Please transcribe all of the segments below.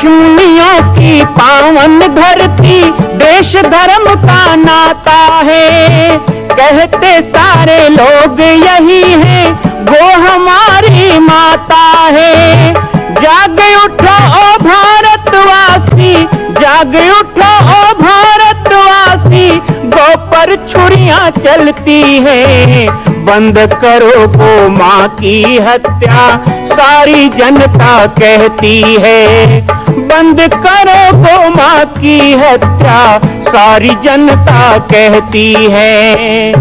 ऋषिमुनियों की पावन धरती, देश धर्म का नाता है। कहते सारे लोग यही है, वो हमारी माता है। जाग उठो ओ भारतवासी, जाग उठो ओ भारतवासी, गौ पर छुरियां चलती है। बंद करो गौ माँ की हत्या, सारी जनता कहती है। बंद करो गौ माँ की हत्या, सारी जनता कहती है।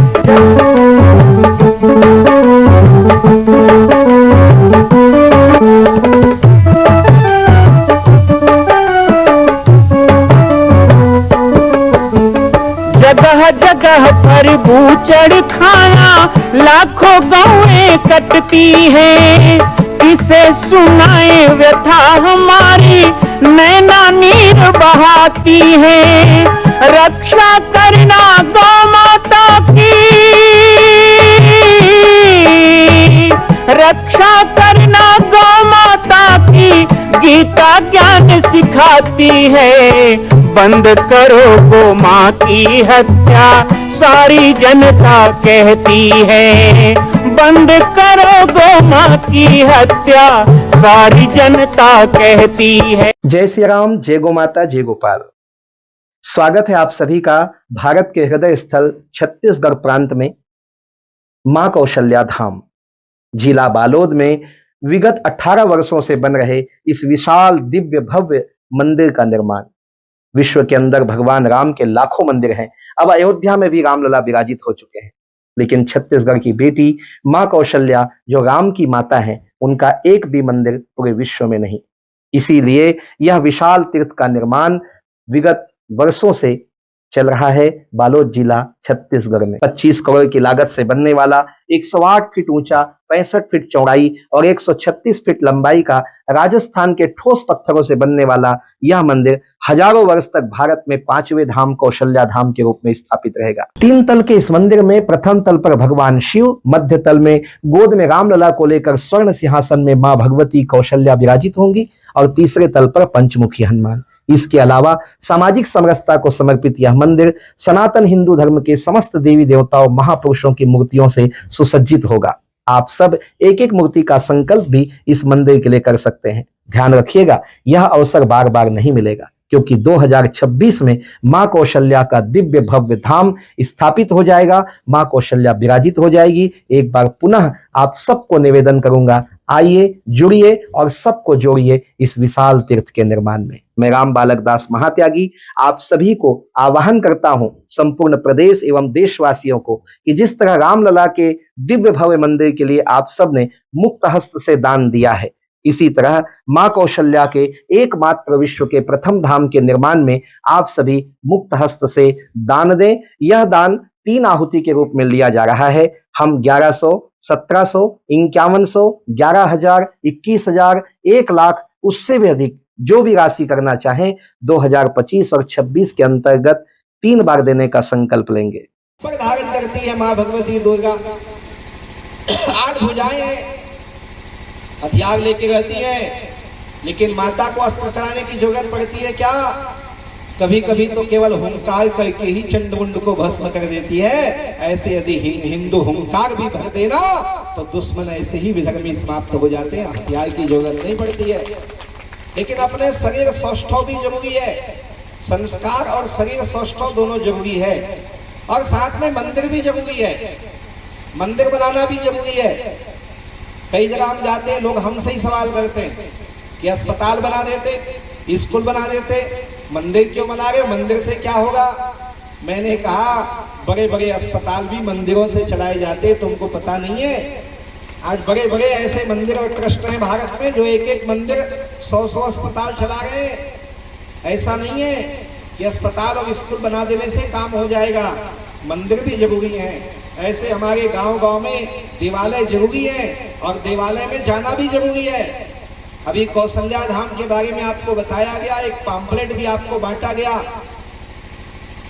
जगह जगह पर बूचड़ खाना, लाखों गौएं कटती हैं। किसे सुनाए व्यथा हमारी, नैना नीर बहाती है। रक्षा करना गौ माता की, रक्षा करना गौ माता की, गीता ज्ञान सिखाती है। बंद करो गौ माँ की हत्या, सारी जनता कहती है। बंद करो गौ माँ की हत्या, सारी जनता कहती है। जय श्री राम, जय गौ माता, जय गोपाल। स्वागत है आप सभी का भारत के हृदय स्थल छत्तीसगढ़ प्रांत में मां कौशल्या धाम जिला बालोद में विगत 18 वर्षों से बन रहे इस विशाल दिव्य भव्य मंदिर का निर्माण। विश्व के अंदर भगवान राम के लाखों मंदिर हैं। अब अयोध्या में भी रामलला विराजित हो चुके हैं, लेकिन छत्तीसगढ़ की बेटी मां कौशल्या जो राम की माता है, उनका एक भी मंदिर पूरे विश्व में नहीं। इसीलिए यह विशाल तीर्थ का निर्माण विगत वर्षों से चल रहा है बालोद जिला छत्तीसगढ़ में। 25 करोड़ की लागत से बनने वाला 108 फीट ऊंचा, 65 फीट चौड़ाई और 136 फीट लंबाई का राजस्थान के ठोस पत्थरों से बनने वाला यह मंदिर हजारों वर्ष तक भारत में 5वें धाम कौशल्या धाम के रूप में स्थापित रहेगा। 3 तल के इस मंदिर में प्रथम तल पर भगवान शिव, मध्य तल में गोद में रामलला को लेकर स्वर्ण सिंहासन में मां भगवती कौशल्या विराजित होंगी और तीसरे तल पर पंचमुखी हनुमान। इसके अलावा सामाजिक समरसता को समर्पित यह मंदिर सनातन हिंदू धर्म के समस्त देवी देवताओं महापुरुषों की मूर्तियों से सुसज्जित होगा। आप सब एक एक मूर्ति का संकल्प भी इस मंदिर के लिए कर सकते हैं। ध्यान रखिएगा, यह अवसर बार बार नहीं मिलेगा, क्योंकि 2026 में मां कौशल्या का दिव्य भव्य धाम स्थापित हो जाएगा। मां कौशल्या विराजित हो जाएगी। एक बार पुनः आप सबको निवेदन करूंगा, आइए, जुड़िए और सबको जोड़िए इस विशाल तीर्थ के निर्माण में। मैं राम बालक दास महात्यागी आप सभी को आह्वान करता हूं, संपूर्ण प्रदेश एवं देशवासियों को, कि जिस तरह रामलला के दिव्य भव्य मंदिर के लिए आप सब ने मुक्त हस्त से दान दिया है, इसी तरह मां कौशल्या के एकमात्र विश्व के प्रथम धाम के निर्माण में आप सभी मुक्त हस्त से दान दें। यह दान 3 आहुति के रूप में लिया जा रहा है। हम 1100, 1700, 5100, 11,000, 21,000, 1 लाख, उससे भी अधिक जो भी राशि करना चाहें 2025 और 26 के अंतर्गत 3 बार देने का संकल्प लेंगे। पर धारण करती है मां भगवती दुर्गा, 8 भुजाएं हथियार लेके रहती है, लेकिन माता को अस्त्र चलाने की जरूरत पड़ती है क्या? कभी कभी तो केवल हुंकार करके ही चंडमुंड को भस्म कर देती है। ऐसे यदि हिंदू हुंकार भी भर देना तो दुश्मन ऐसे ही विधर्मी समाप्त हो जाते हैं। हथियार की जरूरत नहीं पड़ती है। लेकिन अपने शरीर सौष्ठव भी जरूरी है। संस्कार और शरीर सौष्ठव दोनों जरूरी है, और साथ में मंदिर भी जरूरी है। मंदिर बनाना भी जरूरी है। कई जगह हम जाते हैं, लोग हमसे ही सवाल करते हैं कि अस्पताल बना देते, स्कूल बना देते, मंदिर क्यों बना रहे हो, मंदिर से क्या होगा? मैंने कहा, बड़े बड़े अस्पताल भी मंदिरों से चलाए जाते, तुमको पता नहीं है? आज बड़े बड़े ऐसे मंदिर और ट्रस्ट हैं भारत में जो एक एक मंदिर 100-100 अस्पताल चला रहे हैं। ऐसा नहीं है कि अस्पताल और स्कूल बना देने से काम हो जाएगा, मंदिर भी जरूरी है। ऐसे हमारे गांव-गांव में देवालय जरूरी है, और देवालय में जाना भी जरूरी है। अभी कौशल्या धाम के बारे में आपको बताया गया, एक पैम्फलेट भी आपको बांटा गया,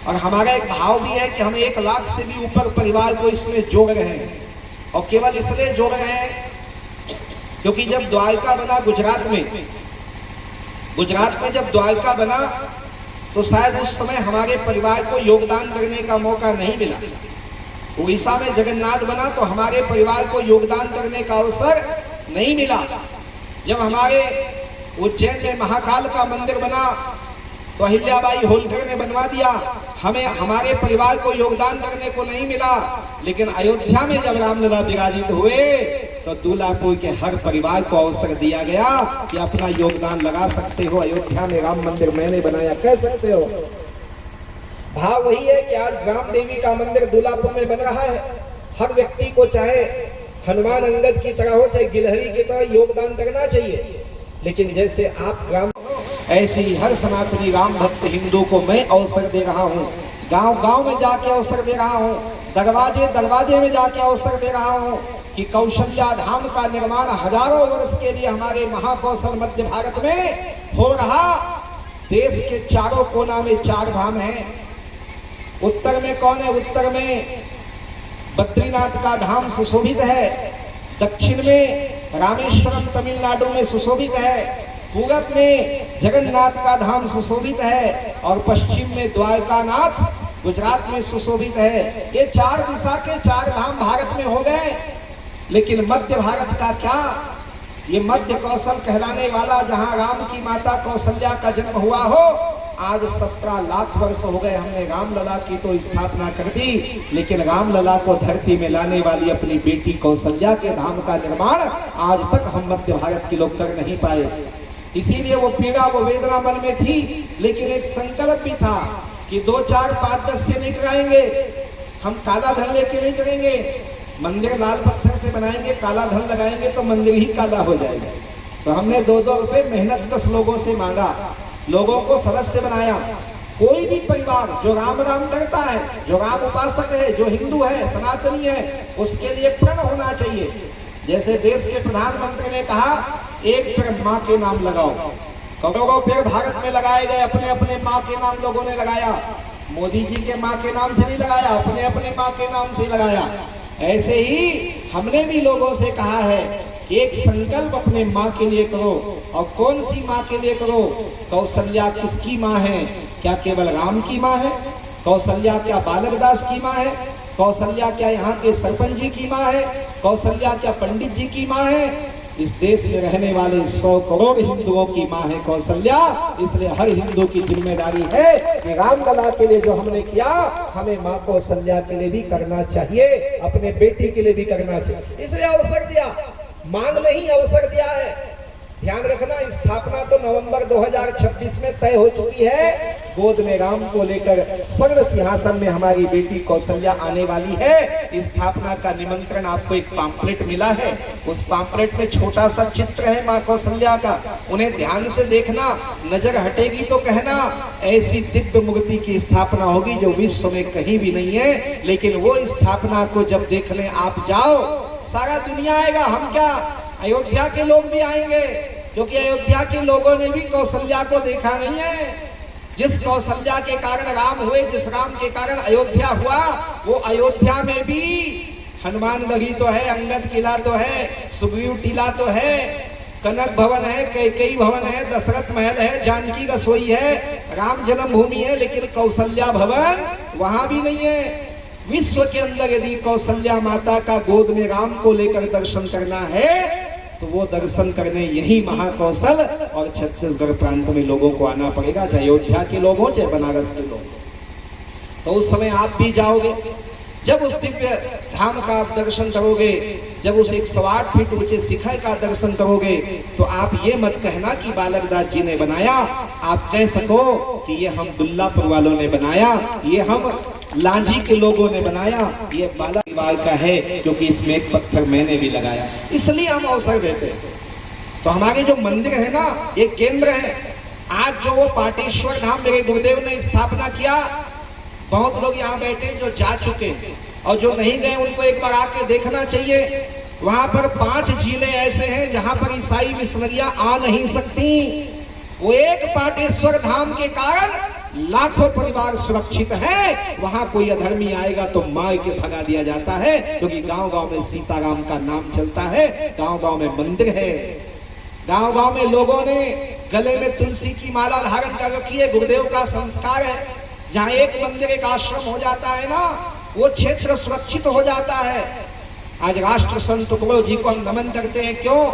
और हमारा एक भाव भी है कि हम 1 लाख से भी ऊपर परिवार को इसमें जोड़ रहे हैं। और केवल इसलिए जोड़ रहे हैं क्योंकि जब द्वारका बना गुजरात में, गुजरात में जब द्वारका बना तो शायद उस समय हमारे परिवार को योगदान करने का मौका नहीं मिला। उड़ीसा में जगन्नाथ बना तो हमारे परिवार को योगदान करने का अवसर नहीं मिला। जब हमारे उज्जैन में महाकाल का मंदिर बना तो अहिल्याबाई होलकर ने बनवा दिया, हमें हमारे परिवार को योगदान करने को नहीं मिला। लेकिन अयोध्या में जब रामलला विराजित हुए तो दूल्हापुर के हर परिवार को अवसर दिया गया कि अपना योगदान लगा सकते हो, अयोध्या में राम मंदिर मैंने बनाया, कह सकते हो। भाव वही है कि आज राम देवी का मंदिर दूल्हापुर में बन रहा है। हर व्यक्ति को चाहे हनुमान अंगद की तरह हो चाहे गिलहरी की तरह योगदान करना चाहिए। लेकिन जैसे आप राम, ऐसे ही हर सनातनी राम भक्त हिंदू को मैं अवसर दे रहा हूँ, गांव गांव में जाके अवसर दे रहा हूँ, दरवाजे दरवाजे में जाके अवसर दे रहा हूँ कि कौशल्या धाम का निर्माण हजारों वर्ष के लिए हमारे महाकौशल मध्य भारत में हो रहा। देश के चारों कोना में 4 धाम हैं। उत्तर में कौन है? उत्तर में बद्रीनाथ का धाम सुशोभित है, दक्षिण में रामेश्वरम तमिलनाडु में सुशोभित है, पूरब में जगन्नाथ का धाम सुशोभित है और पश्चिम में द्वारकानाथ गुजरात में सुशोभित है। ये 4 दिशा के 4 धाम भारत में हो गए। लेकिन मध्य भारत का क्या? ये मध्य कौशल कहलाने वाला, जहां राम की माता कौशल्या का जन्म हुआ हो, आज 17 लाख वर्ष हो गए हमने रामलला की तो स्थापना कर दी, लेकिन रामलला को धरती में लाने वाली अपनी बेटी कौशल्या के धाम का निर्माण आज तक हम मध्य भारत के लोग कर नहीं पाए। इसीलिए वो पीड़ा वो वेदना मन में थी, लेकिन एक संकल्प भी था कि 2, 4, 5, 10 से नहीं कराएंगे, हम काला धन लेके नहीं करेंगे। मंदिर लाल पत्थर से बनाएंगे, काला धन लगाएंगे तो मंदिर ही काला हो जाएगा। तो हमने 2-2 रुपए मेहनत कश लोगों से मांगा, लोगों को सदस्य बनाया। कोई भी परिवार जो राम राम करता है, जो राम उपासक है, जो हिंदू है, सनातनी है, उसके लिए प्रण होना चाहिए। जैसे देश के प्रधानमंत्री ने कहा, एक पेड़ माँ के नाम लगाओ, करोड़ों पेड़ भारत में लगाए गए, अपने अपने माँ के नाम लोगों ने लगाया। मोदी जी के माँ के नाम से नहीं लगाया, अपने अपने माँ के नाम से लगाया। ऐसे ही हमने भी लोगों से कहा है कि एक संकल्प अपने माँ के लिए करो। और कौन सी माँ के लिए करो? कौशल्या किसकी माँ है? क्या केवल राम की माँ है? कौशल्या क्या बालक दास की माँ है? कौशल्या क्या यहाँ के सरपंच जी की माँ है? कौशल्या क्या पंडित जी की माँ है? इस देश में रहने वाले 100 करोड़ हिंदुओं की माँ है कौशल्या। इसलिए हर हिंदू की जिम्मेदारी है कि रामलला के लिए जो हमने किया, हमें माँ कौशल्या के लिए भी करना चाहिए, अपने बेटी के लिए भी करना चाहिए। इसलिए अवसर दिया, मांग नहीं अवसर दिया है। ध्यान रखना, स्थापना तो नवंबर 2026 में तय हो चुकी है। गोद में राम को लेकर स्वर्ण सिंहासन में हमारी बेटी कौशल्या आने वाली है। स्थापना का निमंत्रण आपको एक पैम्फलेट मिला है। उस पैम्फलेट में छोटा सा चित्र है माँ कौशल्या का, उन्हें ध्यान से देखना, नजर हटेगी तो कहना। ऐसी दिव्य मूर्ति की स्थापना होगी जो विश्व में कहीं भी नहीं है। लेकिन वो स्थापना को जब देखने आप जाओ, सारा दुनिया आएगा, हम क्या, अयोध्या के लोग भी आएंगे, क्योंकि अयोध्या के लोगों ने भी कौशल्या को देखा नहीं है। जिस कौशल्या के कारण राम हुए, जिस राम के कारण अयोध्या हुआ, वो अयोध्या में भी हनुमानगढ़ी तो है, अंगद किला तो है, सुग्रीव टीला तो है, कनक भवन है, कैकेयी भवन है, दशरथ महल है, जानकी रसोई है, राम जन्मभूमि है, लेकिन कौशल्या भवन वहां भी नहीं है। विश्व के अंदर यदि कौशल्या माता का गोद में राम को लेकर दर्शन करना है तो वो दर्शन करने यही महाकौशल और छत्तीसगढ़ प्रांत में लोगों को आना पड़ेगा, चाहे अयोध्या के लोग हो चाहे बनारस के लोग। तो उस समय आप भी जाओगे, जब उस दिव्य धाम का आप दर्शन करोगे, जब उस 108 फीट ऊंचे शिखर का दर्शन करोगे, तो आप ये मत कहना कि बालक दास जी ने बनाया, आप कह सको कि ये हम दुल्लापुर वालों ने बनाया, ये हम लांजी के लोगों ने बनाया, ये बाला परिवार का है, क्योंकि इसमें एक पत्थर मैंने भी लगाया। इसलिए हम अवसर देते हैं। तो हमारे जो मंदिर है ना, ये केंद्र है। आज जो वो पाटेश्वर धाम मेरे गुरुदेव ने स्थापना किया, बहुत लोग यहाँ बैठे जो जा चुके हैं और जो नहीं गए उनको एक बार आके देखना चाहिए। वहां पर 5 झीलें ऐसे हैं जहां पर ईसाई मिशनरियां आ नहीं सकती। वो एक पाटेश्वर धाम के कारण लाखों परिवार सुरक्षित हैं। वहां कोई अधर्मी आएगा तो मार के भगा दिया जाता है, क्योंकि गांव-गांव में सीताराम का नाम चलता है, गांव-गांव में मंदिर है, गांव-गांव में लोगों ने गले में तुलसी की माला धारण कर रखी है, गुरुदेव का संस्कार है। जहाँ एक मंदिर एक आश्रम हो जाता है ना, वो क्षेत्र सुरक्षित हो जाता है। आज राष्ट्र संत तुकडोजी जी को हम नमन करते हैं। क्यों?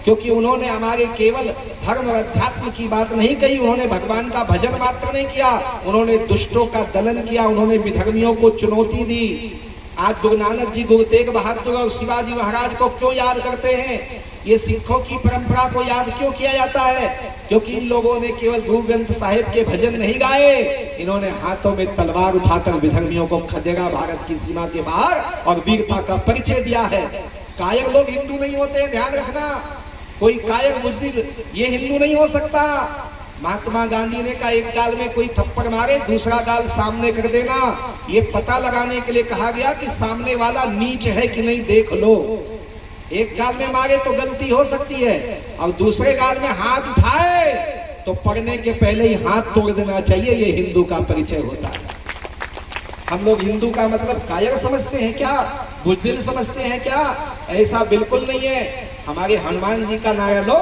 क्योंकि उन्होंने हमारे केवल धर्म और अध्यात्म की बात नहीं कही, उन्होंने भगवान का भजन मात्र नहीं किया, उन्होंने दुष्टों का दलन किया, उन्होंने विधर्मियों को चुनौती दी। आज गुरु नानक जी, गुरु तेग बहादुर और शिवाजी महाराज को क्यों याद करते हैं? ये सिखों की परंपरा को याद क्यों किया जाता है? क्योंकि इन लोगों ने केवल गुरु ग्रंथ साहिब के भजन नहीं गाए, इन्होंने हाथों में तलवार उठाकर विधर्मियों को खदेड़ा भारत की सीमा के बाहर और वीरता का परिचय दिया है। कायर लोग हिंदू नहीं होते हैं, ध्यान रखना। कोई कायर मुस्लिम ये हिंदू नहीं हो सकता। महात्मा गांधी ने कहा एक गाल में कोई थप्पड़ मारे, दूसरा गाल सामने कर देना। ये पता लगाने के लिए कहा गया कि सामने वाला नीच है कि नहीं देख लो। एक गाल में मारे तो गलती हो सकती है, और दूसरे गाल में हाथ उठाए तो पढ़ने के पहले ही हाथ तोड़ देना चाहिए। ये हिंदू का परिचय होता है। हम लोग हिंदू का मतलब कायर समझते हैं क्या, बुज़दिल समझते हैं क्या? ऐसा बिल्कुल नहीं है। हमारे हनुमान जी का नारा लो,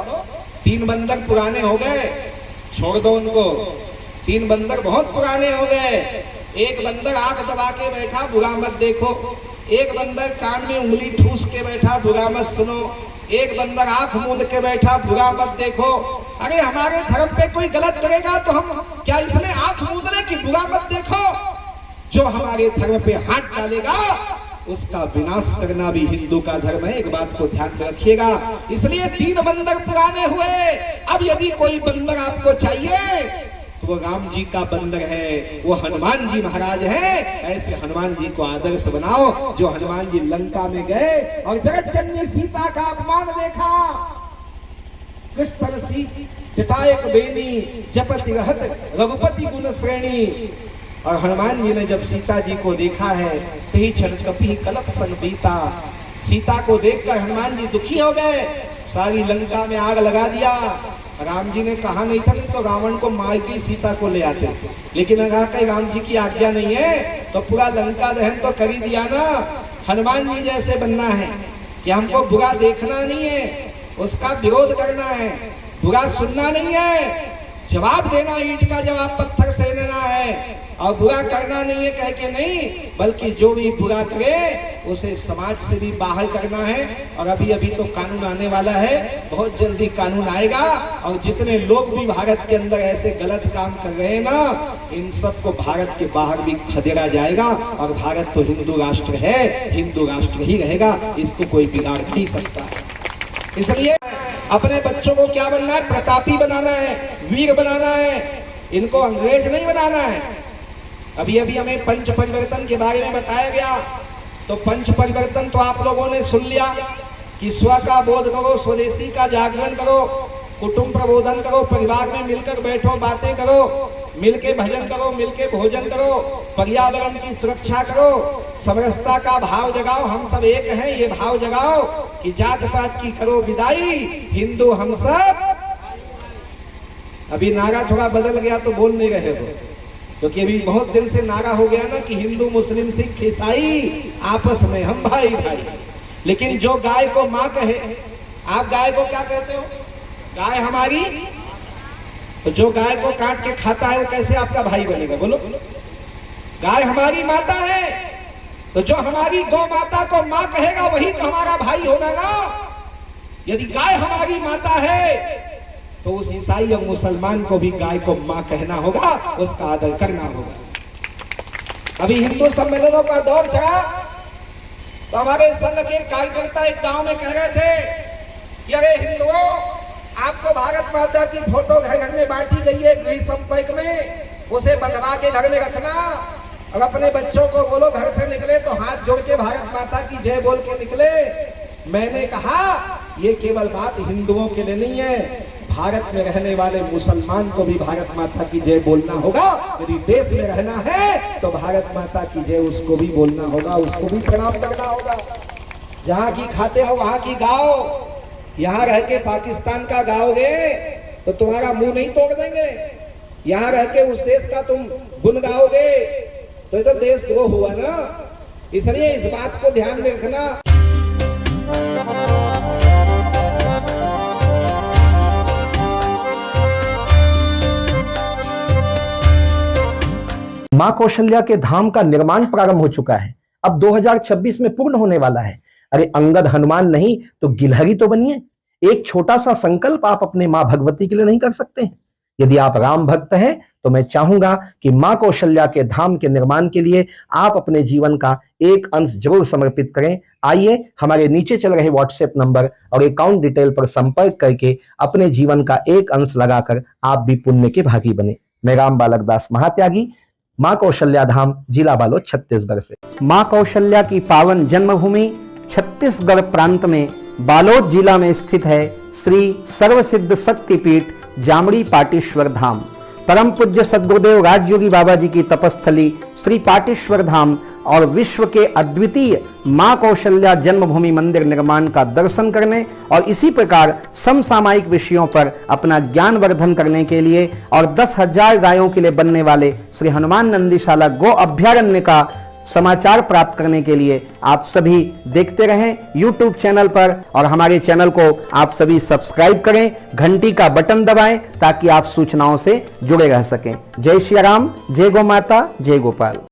3 बंदर पुराने हो गए, छोड़ दो उनको। 3 बंदर बहुत पुराने हो गए। एक बंदर आंख दबा के बैठा, बुरा मत देखो। एक बंदर कान में उंगली ठूस के बैठा, बुरा मत सुनो। एक बंदर आंख मूंद के बैठा, बुरा मत देखो। अरे हमारे धर्म पे कोई गलत करेगा तो हम क्या इसमें आंख मूंद ले कि बुरा मत देखो? जो हमारे धर्म पे हाथ डालेगा उसका विनाश करना भी हिंदू का धर्म है। एक बात को ध्यान में रखिएगा। इसलिए 3 बंदर पुराने हुए। अब यदि कोई बंदर आपको चाहिए तो वो राम जी का बंदर है, वो हनुमान जी महाराज है। ऐसे हनुमान जी को आदर्श बनाओ। जो हनुमान जी लंका में गए और जगत जननी सीता का अपमान देखा, किस तरह सी जटायक बेनी जपति रहत रघुपति गुण श्रेणी। और हनुमान जी ने जब सीता जी को देखा है, तेहि क्षण कपि कलप सन बीता। सीता को देखकर हनुमान जी दुखी हो गए, सारी लंका में आग लगा दिया। राम जी ने कहा नहीं था, नहीं तो रावण को मार के सीता को ले आते। लेकिन अगर कहीं राम जी की आज्ञा नहीं है तो पूरा लंका दहन तो कर ही दिया ना। हनुमान जी जैसे बनना है कि हमको बुरा देखना नहीं है, उसका विरोध करना है, बुरा सुनना नहीं है, जवाब देना, ईंट का जवाब पत्थर से देना है। और बुरा करना नहीं है कह के नहीं, बल्कि जो भी बुरा करे उसे समाज से भी बाहर करना है। और अभी अभी तो कानून आने वाला है, बहुत जल्दी कानून आएगा। और जितने लोग भी भारत के अंदर ऐसे गलत काम कर रहे हैं ना, इन सबको भारत के बाहर भी खदेड़ा जाएगा। और भारत तो हिंदू राष्ट्र है, हिंदू राष्ट्र ही रहेगा, इसको कोई बिगाड़ नहीं सकता। इसलिए अपने बच्चों को क्या बनना है? प्रतापी बनाना है, वीर बनाना है। इनको अंग्रेज नहीं बनाना है। अभी अभी हमें पंच परिवर्तन के बारे में बताया गया, तो पंच परिवर्तन तो आप लोगों ने सुन लिया कि स्व का बोध करो, स्वदेशी का जागरण करो, कुटुंब प्रबोधन करो, परिवार में मिलकर बैठो, बातें करो, मिलके भजन करो, मिलके भोजन करो, पर्यावरण की सुरक्षा करो, समरसता का भाव जगाओ। हम सब एक हैं, ये भाव जगाओ कि जात पात की करो विदाई, हिंदू हम सब। अभी नारा थोड़ा बदल गया तो बोल नहीं रहे हो, क्योंकि अभी बहुत दिन से नारा हो गया ना कि हिंदू मुस्लिम सिख ईसाई आपस में हम भाई भाई। लेकिन जो गाय को माँ कहे, आप गाय को क्या कहते हो? गाय हमारी। तो जो गाय को काट के खाता है वो कैसे आपका भाई बनेगा? बोलो। गाय हमारी माता है, तो जो हमारी गौ माता को माँ कहेगा वही तो हमारा भाई होगा ना। यदि गाय हमारी माता है तो उस ईसाई और मुसलमान को भी गाय को माँ कहना होगा, उसका आदर करना होगा। अभी हिंदू सम्मेलनों का दौर चला तो हमारे संघ के कार्यकर्ता एक गांव में कह रहे थे कि अरे हिंदुओं, आपको भारत माता की फोटो घर घर में बांटी गई है गृह संपर्क में, उसे बंधवा के घर में रखना। और अपने बच्चों को बोलो घर से निकले तो हाथ जोड़ के भारत माता की जय बोल के निकले। मैंने कहा ये केवल बात हिंदुओं के लिए नहीं है, भारत में रहने वाले मुसलमान को भी भारत माता की जय बोलना होगा। यदि देश में रहना है तो भारत माता की जय उसको भी बोलना होगा, उसको भी प्रणाम करना होगा। जहाँ की खाते हो वहां की गाओ। यहाँ रह के पाकिस्तान का गाओगे तो तुम्हारा मुंह नहीं तोड़ देंगे। यहाँ रह के उस देश का तुम गुण गाओगे तो ये तो देशद्रोह हुआ ना। इसलिए इस बात को ध्यान में रखना। मां कौशल्या के धाम का निर्माण प्रारंभ हो चुका है, अब 2026 में पूर्ण होने वाला है। अरे अंगद हनुमान नहीं तो गिलहरी तो बनिए। एक छोटा सा संकल्प आप अपने मां भगवती के लिए नहीं कर सकते हैं? यदि आप राम भक्त हैं तो मैं चाहूंगा कि मां कौशल्या के धाम के निर्माण के लिए आप अपने जीवन का एक अंश जरूर समर्पित करें। आइए हमारे नीचे चल रहे व्हाट्सएप नंबर और अकाउंट डिटेल पर संपर्क करके अपने जीवन का एक अंश लगाकर आप भी पुण्य के भागी बने। मैं राम बालक दास महात्यागी, मां कौशल्या धाम, जिला बालोद, छत्तीसगढ़ से। मां कौशल्या की पावन जन्मभूमि छत्तीसगढ़ प्रांत में बालोद जिला में स्थित है श्री सर्वसिद्ध शक्तिपीठ जामड़ी पाटेश्वर धाम। परम पूज्य सद्गुरुदेव राजयोगी बाबा जी की तपस्थली श्री पाटेश्वर धाम और विश्व के अद्वितीय मां कौशल्या जन्मभूमि मंदिर निर्माण का दर्शन करने और इसी प्रकार समसामयिक विषयों पर अपना ज्ञान वर्धन करने के लिए और 10,000 गायों के लिए बनने वाले श्री हनुमान नंदीशाला गो अभ्यारण्य का समाचार प्राप्त करने के लिए आप सभी देखते रहें YouTube चैनल पर, और हमारे चैनल को आप सभी सब्सक्राइब करें, घंटी का बटन दबाएं ताकि आप सूचनाओं से जुड़े रह सकें। जय श्री राम, जय गौ माता, जय गोपाल।